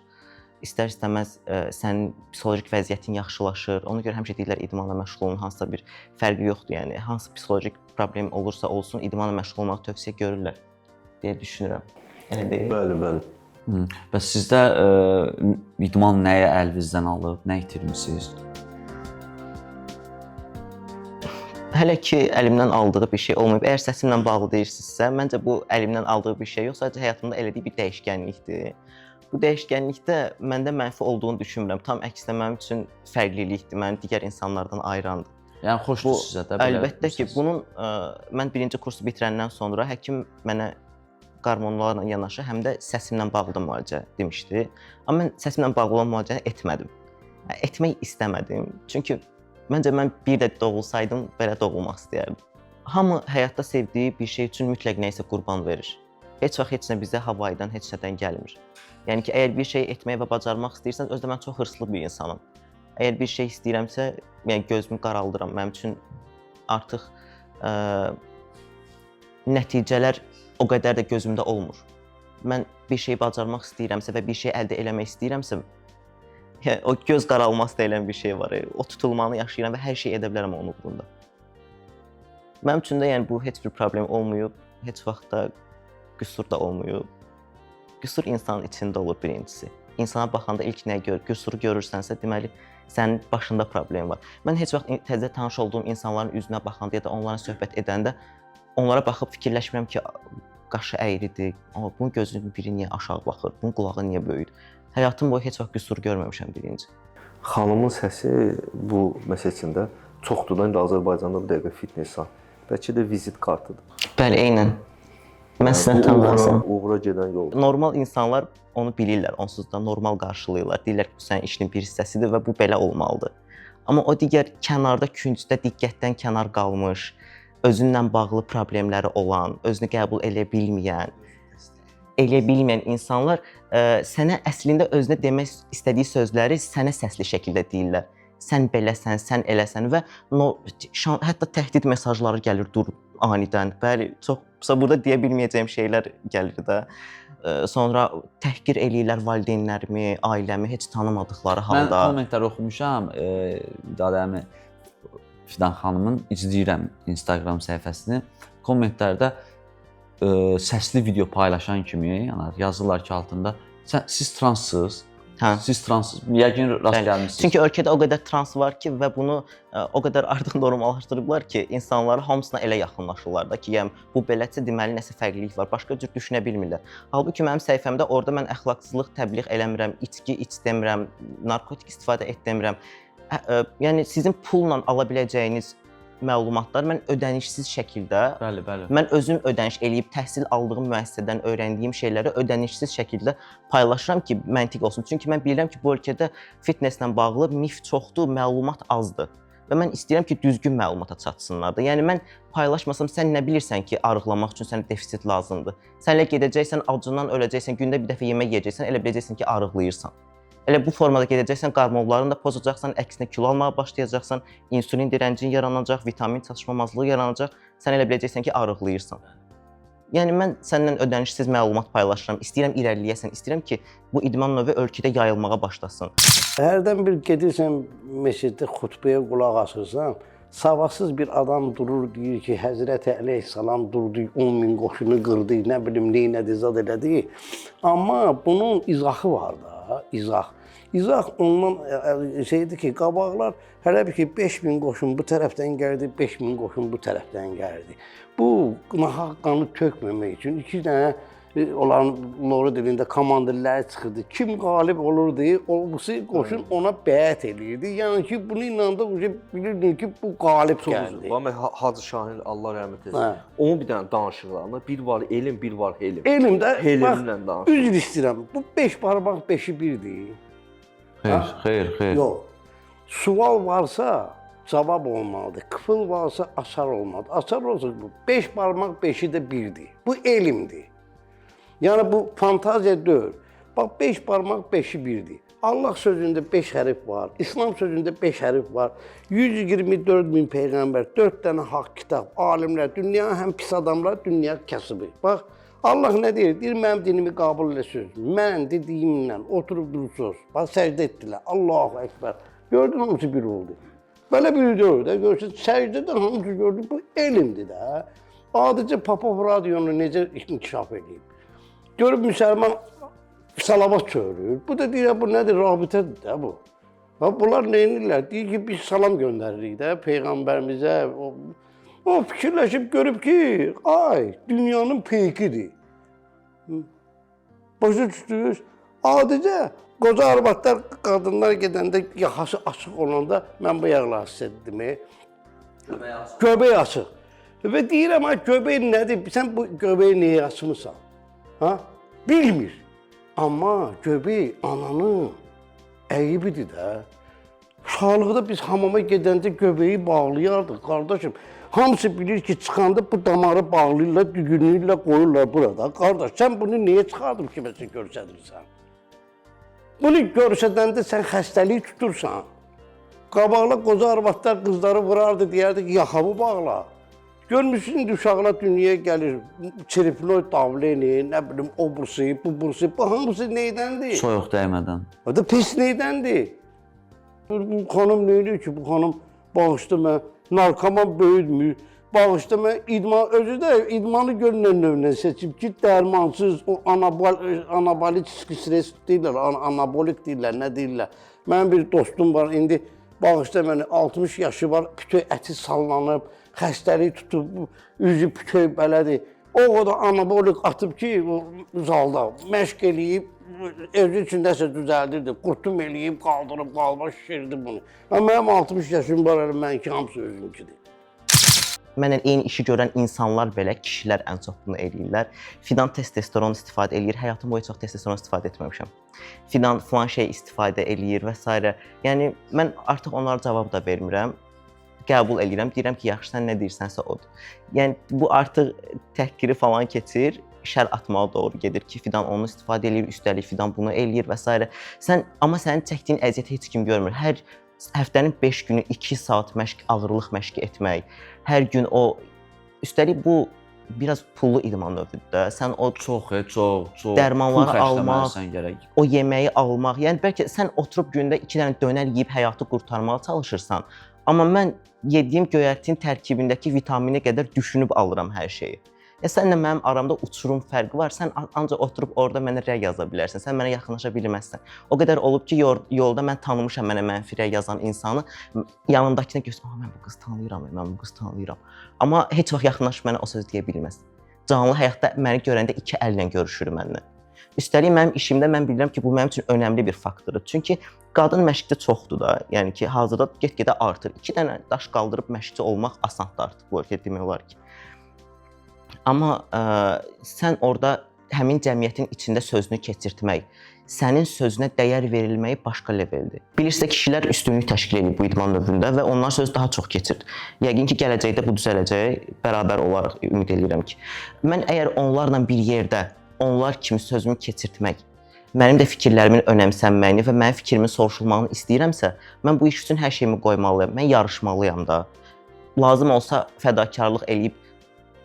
İstər-istəməz sənin psixolojik vəziyyətin yaxşılaşır. Ona görə həmişə deyirlər idmanla məşğul olun, hansısa bir fərqi yoxdur. Yəni hansı psixolojik problem olursa olsun, idmanla məşğul olmağı tövsiyə görürlər deyə düşünürəm. Elə deyil? Bəli, bəli. Bəs sizdə idman nəyə əlvinizdən alıb, nə itirmisiniz? Hələ ki, əlimdən aldığı bir şey olmayıb. Əgər səsimlə bağlı deyirsinizsə, məncə bu əlimdən aldığı bir şey yox, sadəcə həyatımda elədiyi bir dəyişkənlikdir. Bu dəyişkənlikdə məndə mənfi olduğunu düşünmürəm. Tam əksinə mənim üçün fərqlilikdir, məni digər insanlardan ayırandır. Yəni xoşdur sizə də belə. Əlbəttə ki, bunun mən birinci kursu bitirəndən sonra həkim mənə qarmonlarla yanaşı həm də səsimlə bağlı da müalicə demişdi. Amma mən səsimlə bağlı olan müalicəni etmədim. Etmək istəmədim. Çünki məncə mən bir də doğulsaydım belə doğulmaq istəyərdim. Hamı həyatda sevdiyi bir şey üçün mütləq nəyisə qurban verir. Heç vaxt heç nə bizə havaydan, heç nədən gəlmir. Yəni ki, əgər bir şey etmək və bacarmaq istəyirsəniz, özdə mən çox hırslı bir insanım. Əgər bir şey istəyirəmsə, yəni gözümü qaraldıram. Mənim üçün artıq nəticələr o qədər də gözümdə olmur. Mən bir şey bacarmaq istəyirəmsə və bir şey əldə eləmək istəyirəmsə, o göz qaralması deyilən bir şey var. O tutulmanı yaşayıram və hər şey edə bilərəm onun uğrunda. Mənim üçün də yəni bu heç bir problem olmayıb, heç vaxt da qüsur da olmayıb. Qüsur insanın içində olur birincisi. İnsana baxanda ilk nəyi görür? Qüsuru görürsənsə, deməli sənin başında problem var. Mən heç vaxt təzə tanış olduğum insanların üzünə baxanda ya da onlarla söhbət edəndə onlara baxıb fikirləşmirəm ki, qaşı əyridir, bunun gözünün biri niyə aşağı baxır, bunun qulağı niyə böyüdür. Həyatım boyu heç vaxt qüsur görməmişəm birinci. Xanımın səsi bu məsələsində çoxdur da, indi Azərbaycanda bu dəqiqə fitnessa. Bəlkə də vizit kartıdır. Bəli, eynən. Mən sizdən tam razıyam. Uğura gedən yoldur. Normal insanlar onu bilirlər, onsuz da normal qarşılayırlar. Deyirlər ki, bu sənin işinin bir hissəsidir və bu belə olmalıdır. Amma o digər kənarda, küncdə diqqətdən kənar qalmış, özünlə bağlı problemləri olan, özünü qəbul eləyə bilməyən insanlar sənə əslində özünə demək istədiyi sözləri sənə səsli şəkildə deyirlər. Sən beləsən, sən eləsən və hətta təhdid mesajları gəlir dur anidən. Bəli, çox burada deyə bilməyəcəyim şeylər gəlir də. Sonra təhqir eləyirlər valideynlərimi, ailəmi heç tanımadıqları halda. Mən kommentləri oxumuşam. Dadəmi Fidan xanımın izləyirəm Instagram səhifəsini. Kommentlərdə səsli video paylaşan kimi yazırlar ki, altında siz transsınız. Hə. Siz transsınız. Yəqin rast gəlmisiniz. Çünki ölkədə o qədər trans var ki və bunu o qədər artıq normallaşdırıblar ki, insanlar hamısına elə yaxınlaşırlar da ki, yəni bu beləsə deməli nəsə fərqlilik var. Başqa cür düşünə bilmirlər. Halbuki mənim səhifəmdə orada mən əxlaqsızlıq təbliğ eləmirəm, içki iç demirəm, narkotik istifadə et demirəm. Yəni sizin pulla ala biləcəyiniz məlumatları mən ödənişsiz şəkildə Bəli, bəli. mən özüm ödəniş eləyib təhsil aldığım müəssisədən öyrəndiyim şeyləri ödənişsiz şəkildə paylaşıram ki, məntiq olsun. Çünki mən bilirəm ki, bu ölkədə fitnesslə bağlı mif çoxdur, məlumat azdır. Və mən istəyirəm ki, düzgün məlumata çatsınlar da. Yəni mən paylaşmasam sən nə bilirsən ki, arıqlamaq üçün sənə defisit lazımdır. Sən elə gedəcəksən, acından öləcəksən, gündə bir dəfə yemək yeyəcəksən, elə biləcəksən ki, arıqlayırsan. Elə bu formada gedəcəksən, qarmovlarını da pozacaqsan, əksinə kilo almağa başlayacaqsan, insulin dirəncin yaranacaq, vitamin çatışmamazlığı yaranacaq, sən elə biləcəksən ki, arıqlayırsan. Yəni mən səndən ödənişsiz məlumat paylaşıram, istəyirəm irəliləyəsən, istəyirəm ki, bu idman növü ölkədə yayılmağa başlasın. Hərdən bir gedirsən məsciddə xutbəyə qulaq asırsan, savadsız bir adam durur, deyir ki, Həzrəti Əleyhissalam durdu, 10.000 qoşunu qırdı, nə bilim, neynədi, zad elədi. Amma bunun izahı var da, izah. İzah ondan şeydir ki, qabaqlar hələ bir ki, 5.000 qoşun bu tərəfdən gəldi, 5.000 qoşun bu tərəfdən gəldi. Bu, nahaq qanı tökməmək üçün 2 dənə olan Lori dilində komandirləri çıxırdı. Kim qalib olurdu, o qoşun ona bəyət eləyirdi. Yəni ki, bunu inanda bilirdin ki, bu qalib gəldi. Amma Hacı Şahin Allah rəhmət etsin. Onun bir dənə danışıqlarında bir var elm, bir var helim. Elm də Helimlə danışır. Üzr istəyirəm. Bu 5 barmaq 5-i birdir. Xeyr. Yox. Sual varsa cavab olmalıdır. Kıfıl varsa açar olmalıdır. Açar olsa bu 5 barmaq 5-i də birdir. Bu elmdir. Yəni bu fantaziya deyil. Bax 5 barmaq 5-i birdir. Allah sözündə 5 hərf var, İslam sözündə 5 hərf var. 124 min peyğəmbər, 4 dənə haqq kitab, alimlər, dünya həm pis adamlar, dünya kasıbı. Bax Allah nə deyir? Deyir mənim dinimi qəbul elə söz. Mən dediyimlə oturub durursuz. Bax səcdə etdilər. Allahu Əkbər. Gördün hamısı bir oldu. Belə bir deyil də. Görsən səcdədə hamısı gördü. Bu elmdir də. Adicə Popov radionu necə inkişaf edib. Görüb müsəlman salavat çörür. Bu da deyir, bu nədir? Rabitədir də bu. Bunlar nə edirlər? Deyir ki, biz salam göndəririk də Peyğəmbərimizə. O fikirləşib görüb ki, ay, dünyanın peykidir. Başa düşdünüz? Adicə, qoca arvadlar, qadınlar gedəndə yaxası açıq olanda mən bu yağlar hiss etdim. Göbək açıq. Və deyirəm, göbək nədir? Sən bu göbəyi niyə açmısan? Ha? Bilmir. Amma göbək ananın əyibidir də. Uşaqlıqda biz hamama gedəndə göbəyi bağlayardıq, qardaşım. Hamısı bilir ki, çıxanda bu damarı bağlayırlar, dügünlüyürlər, qoyurlar burada. Qardaş, sən bunu niyə çıxardıb kiməsə görsədirsən? Bunu görsədəndə sən xəstəlik tutursan. Qabaqla qoca arvadlar qızları vurardı, deyərdi ki, yaxamı bağla. Görmüşsün, uşaqlar dünyaya gəlir, çirifloid davleni, nə bilim, o bursu, bu bursu, bu hamısı neydəndir? Soyuq dəymədən. O da pis neydəndir? Bu xanım neydir ki, bu xanım bağışda mən narkoman böyüdmür, bağışda mən idman, özü də idmanı görünən növlə seçib ki, dərmansız, o anabolik stres deyirlər, anabolik deyirlər, nə deyirlər. Mənim bir dostum var, indi bağışda mənə 60 yaşı var, bütöv əti sallanıb, xəstəlik tutub, üzü bütöv belədir. O da anabolik atıb ki, zalda məşq eləyib, özü üçün nəsə düzəldirdi, qurtum eləyib, qaldırıb, qalma şişirdi bunu. Mənim 60 yaşım var, mənki hamısı özünkidir. Mənlə eyni işi görən insanlar belə, kişilər ən çox bunu eləyirlər. Fidan testosteron istifadə eləyir, həyatım boyu çox testosteron istifadə etməmişəm. Fidan filan şey istifadə eləyir və s. Yəni, mən artıq onlara cavab da vermirəm. Qəbul eləyirəm, deyirəm ki, yaxşı, sən nə deyirsənsə odur. Yəni, bu artıq təhqiri falan keçir, şər atmağa doğru gedir ki, Fidan onu istifadə eləyir, üstəlik Fidan bunu eləyir və s. Amma sənin çəkdiyin əziyyəti heç kim görmür. Hər həftənin 5 günü 2 saat məşq, ağırlıq məşqi etmək, hər gün o, üstəlik bu biraz pullu idman növüdür də. Sən o Çox, dərmanları almaq, gərək. o yeməyi almaq, yəni bəlkə sən oturub gündə 2 dənə dönər yeyib həyatı qurtarmağa çalışırsan, amma mən yediyim göyərtin tərkibindəki vitamini qədər düşünüb alıram hər şeyi. Səninlə mənim aramda uçurum fərqi var. Sən ancaq oturub orada mənə rəy yaza bilərsən. Sən mənə yaxınlaşa bilməzsən. O qədər olub ki, yolda mən tanımışam mənə mənfi rəy yazan insanı. Yanımdakına göstər, mən bu qızı tanıyıram, mən bu qızı tanıyıram. Amma heç vaxt yaxınlaşıb mənə o sözü deyə bilməz. Canlı həyatda məni görəndə 2 əllə görüşür mənlə. Üstəlik mənim işimdə mən bilirəm ki, bu mənim üçün önəmli bir faktordur. Çünki qadın məşqçi çoxdur da. Yəni ki, hazırda get-gedə artır. 2 dənə daş qaldırıb məşqçi olmaq asandır artıq bu ölkədə demək olar ki. Amma sən orada həmin cəmiyyətin içində sözünü keçirtmək, sənin sözünə dəyər verilməyi başqa leveldir. Bilirsə kişilər üstünlük təşkil edir bu idman növündə və onlar söz daha çox keçir. Yəqin ki, gələcəkdə bu düzələcək, bərabər olaraq ümid edirəm ki. Mən əgər onlarla bir yerdə onlar kimi sözümü keçirtmək, mənim də fikirlərimin önəmsənməyini və mənim fikrimin soruşulmağını istəyirəmsə, mən bu iş üçün hər şeyimi qoymalıyam. Mən yarışmalıyam da. Lazım olsa fədakarlıq eləyib,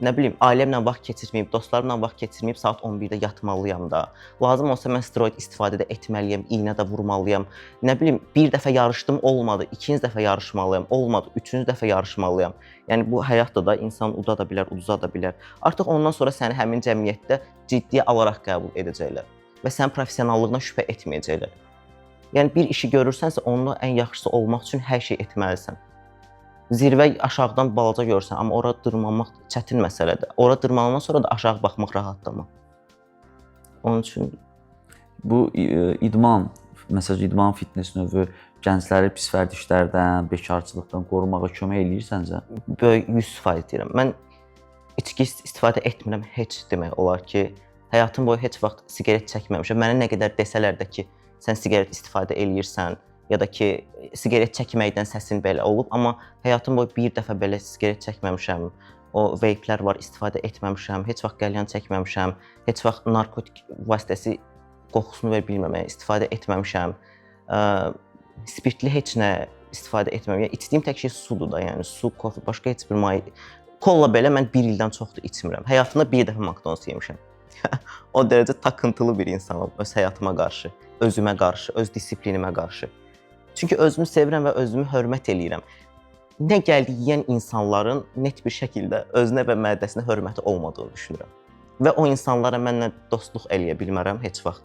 nə bilim, ailəmlə vaxt keçirməyib, dostlarımla vaxt keçirməyib saat 11-də yatmalıyam da. Lazım olsa mən steroid istifadə də etməliyəm, iynə də vurmalıyam. Nə bilim, bir dəfə yarışdım, olmadı, ikinci dəfə yarışmalıyam, olmadı, üçüncü dəfə yarışmalıyam. Yəni bu həyatda da insan uda da bilər, uduza da bilər. Artıq ondan sonra səni həmin cəmiyyətdə ciddiyə alaraq qəbul edəcəklər və sənin professionallığına şübhə etməyəcəklər. Yəni bir işi görürsənsə, onunla ən yaxşısı olmaq üçün hər şey etməlisən. Zirvə aşağıdan balaca görürsən, amma ora dırmanmaq çətin məsələdir. Ora dırmanandan sonra da aşağı baxmaq rahatdır. Onun üçün Bu idman, məsələn, idman fitness növü gəncləri pis vərdişlərdən, bekarçılıqdan qorumağa kömək eləyir səncə? böyük 100% deyirəm. Mən içki istifadə etmirəm heç demək olar ki, həyatım boyu heç vaxt siqaret çəkməmişəm. Mənə nə qədər desələr də ki, sən siqaret istifadə eləyirsən, ya da ki, siqaret çəkməkdən səsin belə olub, amma həyatım boyu bir dəfə belə siqaret çəkməmişəm. O veyplər var, istifadə etməmişəm, heç vaxt qəlyan çəkməmişəm, heç vaxt narkotik vasitəsi qoxusunu verə bilməməyə istifadə etməmişəm. Spirtli heç nə istifadə etməmişəm. Yəni içdiyim tək şey sudur da, yəni su, kofe, başqa heç bir may. Kolla belə mən 1 ildən çoxdur içmirəm. Həyatımda bir dəfə McDonald's yemişəm. O dərəcə takıntılı bir insanam öz həyatıma qarşı, özümə qarşı, öz disiplinimə qarşı. Çünki özümü sevirəm və özümü hörmət eləyirəm. Nə gəldi yeyən insanların net bir şəkildə özünə və mədəsinə hörməti olmadığını düşünürəm. Və o insanlara mənlə dostluq eləyə bilmərəm heç vaxt.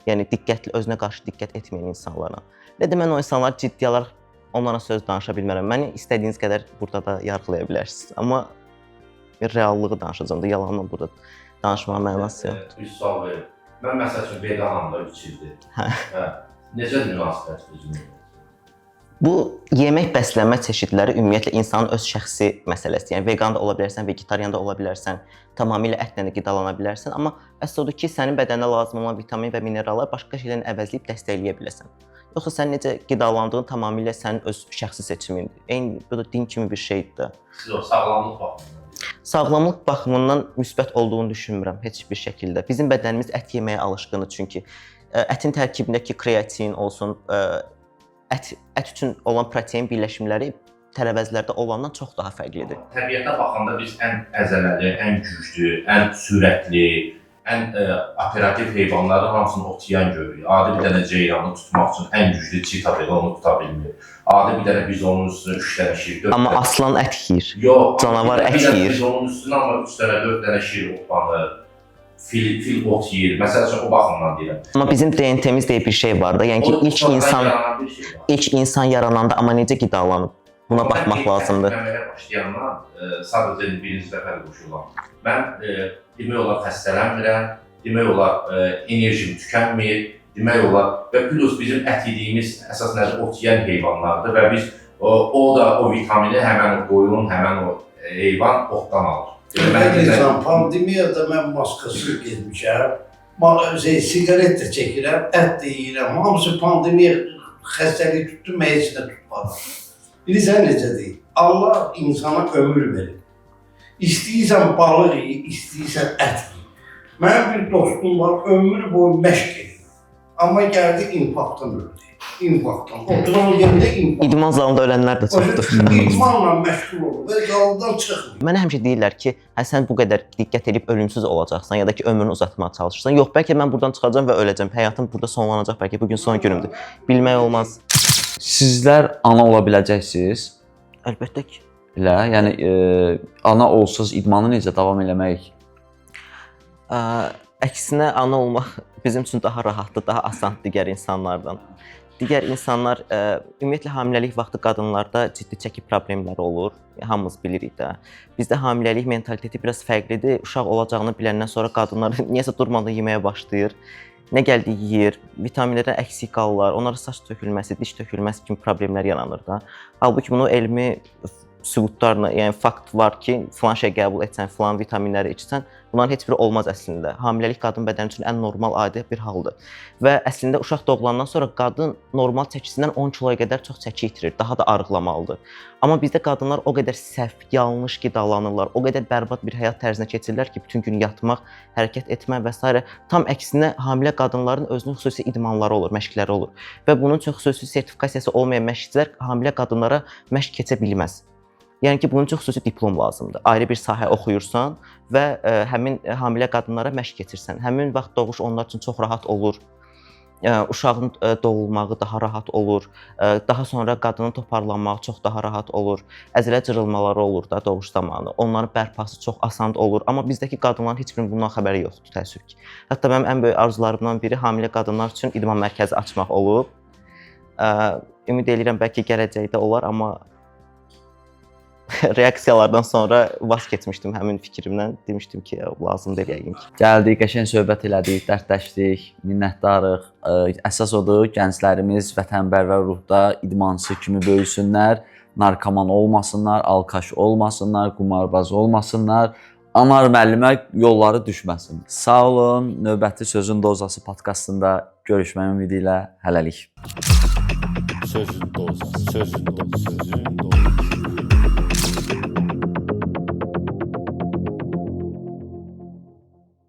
Yəni diqqətli, özünə qarşı diqqət etməyən insanlara. Nə də mən o insanları ciddi alaraq onlara söz danışa bilmərəm. Məni istədiyiniz qədər burada da yargılaya bilərsiniz. Amma reallığı danışacağam da, yalanla burada danışmağa mənası yoxdur. Bir sual verim. Mən məsəl üçün veganamda 3 ildir. Necə münasibət özünə? Bu yemək bəslənmə çeşidləri ümumiyyətlə insanın öz şəxsi məsələsi. Yəni vegan da ola bilərsən, vegetarian da ola bilərsən, tamamilə ətlə də qidalana bilərsən, amma əsas odur ki, sənin bədəninə lazım olan vitamin və minerallar başqa şeylərlə əvəzləyib dəstəkləyə biləsən. Yoxsa sən necə qidalandığın tamamilə sənin öz şəxsi seçimindir. Eyni bu da din kimi bir şeydir də. Siz o sağlamlıq baxımından. Sağlamlıq baxımından müsbət olduğunu düşünmürəm heç bir şəkildə. Bizim bədənimiz ət yeməyə alışqındır çünki ətin tərkibindəki kreatin olsun, ət üçün olan protein birləşimləri tərəvəzlərdə olandan çox daha fərqlidir. Təbiətə baxanda biz ən əzələli, ən güclü, ən sürətli, ən operativ heyvanların hamısını otlayan görürük. Adi bir dənə ceyranı tutmaq üçün ən güclü çita belə onu tuta bilmir. Adi bir dənə biz onun üstünə 3 dənə şir, 4 dənə. Amma aslan ət yeyir. Yox, canavar ət yeyir. Biz onun üstünə amma 3 dənə, 4 dənə şir otlanır. Fil ot yeyir. Məsəl üçün o baxımdan deyirəm. Amma bizim DNT-miz deyə bir şey var da, yəni ki ilk insan yarananda amma necə qidalanıb? Buna baxmaq lazımdır. Əmələ başlayandan sadəcə birinci dəfə qoşulam. Mən demək olar xəstələnmirəm, demək olar enerjim tükənmir, demək olar və plus bizim ət yediyimiz əsas nədir ot yeyən heyvanlardır və biz o da o vitamini həmən o qoyun, həmən o heyvan otdan alır. Mən pandemiyada mən maskasız gezmişəm, siqaret də çəkirəm, ət də yeyirəm, hamısı pandemiya xəstəlik tutdu, heç də tutmadı. Bilirsən necədir? Allah insana ömür verir. İstəyirsən balıq yeyir, istəyirsən ət yeyir. Mənim bir dostum var, ömrü boyu məşq edir. Amma gəldi infarktdan öldü. İnfarktdan. Oturan yerində infarkt. İdman zalında ölənlər də çoxdur. İdmanla məşğul olur və qaldan çıxmır. Mənə həmişə deyirlər ki, hə sən bu qədər diqqət edib ölümsüz olacaqsan ya da ki ömrünü uzatmağa çalışırsan. Yox, bəlkə mən buradan çıxacağam və öləcəm. Həyatım burada sonlanacaq, bəlkə bu gün son günümdür. Bilmək olmaz. Sizlər ana ola biləcəksiniz? Əlbəttə ki. Elə, yəni ana olsaz idmanı necə davam eləmək? Əksinə ana olmaq bizim üçün daha rahatdır, daha asandır digər insanlardan. digər insanlar ümumiyyətlə hamiləlik vaxtı qadınlarda ciddi çəki problemləri olur. Hamımız bilirik də. Bizdə hamiləlik mentaliteti biraz fərqlidir. Uşaq olacağını biləndən sonra qadınlar niyəsə durmadan yeməyə başlayır. Nə gəldi yeyir, vitaminlərdən əksik qalırlar, onlara saç tökülməsi, diş tökülməsi kimi problemlər yaranır da. Halbuki bunu elmi sübutlarla, yəni fakt var ki, filan şey qəbul etsən, filan vitaminləri içsən, bunların heç biri olmaz əslində. Hamiləlik qadın bədəni üçün ən normal, adi bir haldır. Və əslində uşaq doğulandan sonra qadın normal çəkisindən 10 kiloya qədər çox çəki itirir, daha da arıqlamalıdır. Amma bizdə qadınlar o qədər səhv, yanlış qidalanırlar, o qədər bərbad bir həyat tərzinə keçirlər ki, bütün gün yatmaq, hərəkət etmək və s. Tam əksinə hamilə qadınların özünün xüsusi idmanları olur, məşqləri olur. Və bunun üçün xüsusi sertifikasiyası olmayan məşqçilər hamilə qadınlara məşq keçə bilməz. Yəni ki, bunun üçün xüsusi diplom lazımdır. Ayrı bir sahə oxuyursan və həmin hamilə qadınlara məşq keçirsən. Həmin vaxt doğuş onlar üçün çox rahat olur. Uşağın doğulmağı daha rahat olur. Daha sonra qadının toparlanmağı çox daha rahat olur. Əzələ cırılmaları olur da doğuş zamanı. Onların bərpası çox asan olur. Amma bizdəki qadınların heç birinin bundan xəbəri yoxdur, təəssüf ki. Hətta mənim ən böyük arzularımdan biri hamilə qadınlar üçün idman mərkəzi açmaq olub. Ümid edirəm bəlkə gələcəkdə olar, amma reaksiyalardan sonra vaz keçmişdim həmin fikrimdən. Demişdim ki, lazımdır yəqin ki. Gəldik, qəşəng söhbət elədik, dərdləşdik, minnətdarıq. Əsas odur, gənclərimiz vətənpərvər ruhda idmançı kimi böyüsünlər, narkoman olmasınlar, alkaş olmasınlar, qumarbaz olmasınlar. Anar müəllimə yolları düşməsin. Sağ olun. Növbəti Sözün Dozası podkastında görüşmək ümidi ilə hələlik. Sözün dozası, sözün dozası, sözün dozası.